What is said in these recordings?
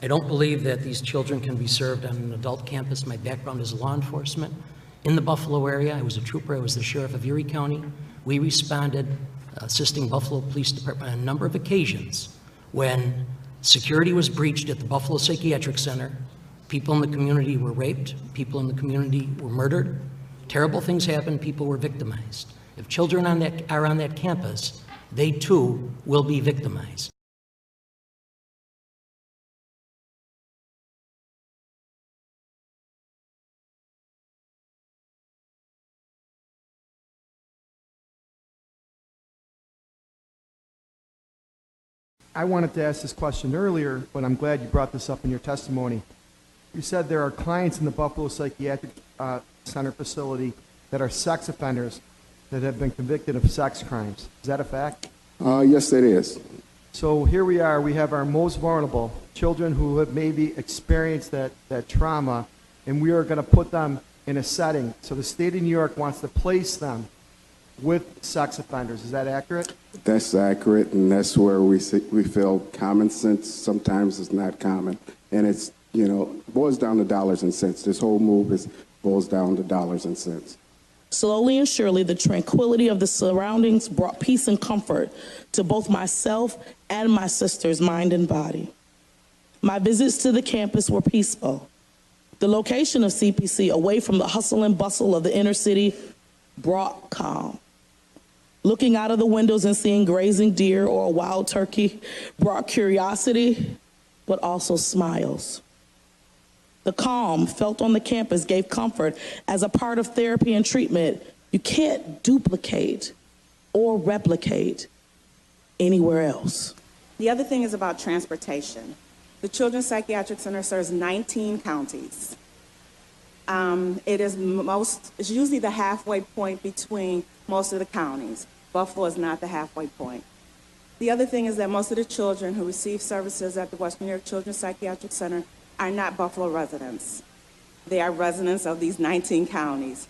I don't believe that these children can be served on an adult campus. My background is law enforcement. In the Buffalo area, I was a trooper, I was the sheriff of Erie County. We responded, assisting Buffalo Police Department on a number of occasions when security was breached at the Buffalo Psychiatric Center. People in the community were raped, people in the community were murdered, terrible things happened, people were victimized. If children are on that campus, they too will be victimized. I wanted to ask this question earlier, but I'm glad you brought this up in your testimony. You said there are clients in the Buffalo Psychiatric Center facility that are sex offenders that have been convicted of sex crimes. Is that a fact? Yes, it is. So here we are. We have our most vulnerable children who have maybe experienced that trauma, and we are going to put them in a setting. So the state of New York wants to place them with sex offenders. Is that accurate? That's accurate, and that's where we feel common sense sometimes is not common. And it's, boils down to dollars and cents. This whole move boils down to dollars and cents. Slowly and surely, the tranquility of the surroundings brought peace and comfort to both myself and my sister's mind and body. My visits to the campus were peaceful. The location of CPC, away from the hustle and bustle of the inner city, brought calm. Looking out of the windows and seeing grazing deer or a wild turkey brought curiosity, but also smiles. The calm felt on the campus gave comfort as a part of therapy and treatment you can't duplicate or replicate anywhere else. The other thing is about transportation. The Children's Psychiatric Center serves 19 counties. It's usually the halfway point between most of the counties. Buffalo is not the halfway point. The other thing is that most of the children who receive services at the Western New York Children's Psychiatric Center are not Buffalo residents. They are residents of these 19 counties.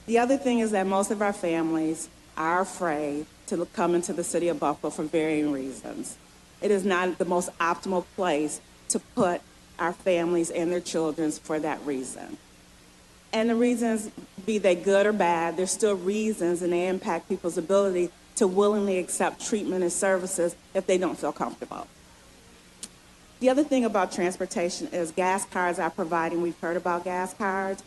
The other thing is that most of our families are afraid to come into the city of Buffalo for varying reasons. It is not the most optimal place to put our families and their children for that reason. And the reasons, be they good or bad, there's still reasons, and they impact people's ability to willingly accept treatment and services if they don't feel comfortable. The other thing about transportation is gas cards are providing. We've heard about gas cards.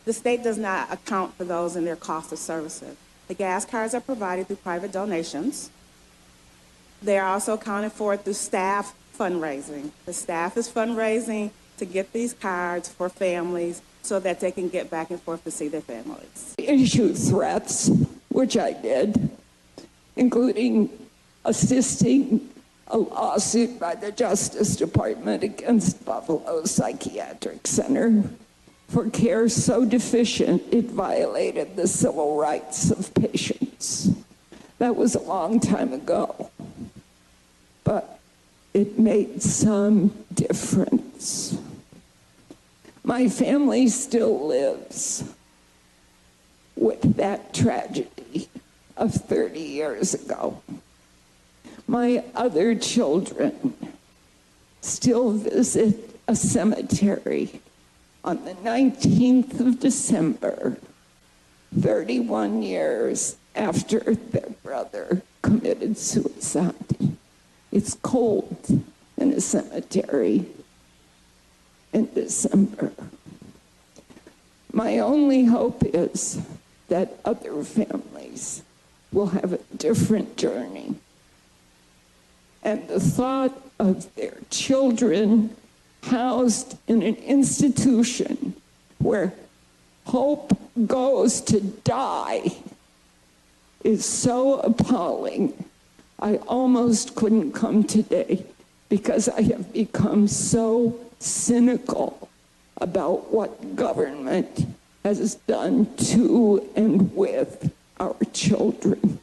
The state does not account for those in their cost of services. The gas cards are provided through private donations. They are also accounted for through staff fundraising. The staff is fundraising to get these cards for families so that they can get back and forth to see their families. Issue threats, which I did, including assisting a lawsuit by the Justice Department against Buffalo Psychiatric Center for care so deficient it violated the civil rights of patients. That was a long time ago, but it made some difference. My family still lives with that tragedy of 30 years ago. My other children still visit a cemetery on the 19th of December, 31 years after their brother committed suicide. It's cold in a cemetery in December. My only hope is that other families will have a different journey. And the thought of their children housed in an institution where hope goes to die is so appalling. I almost couldn't come today because I have become so cynical about what government has done to and with our children.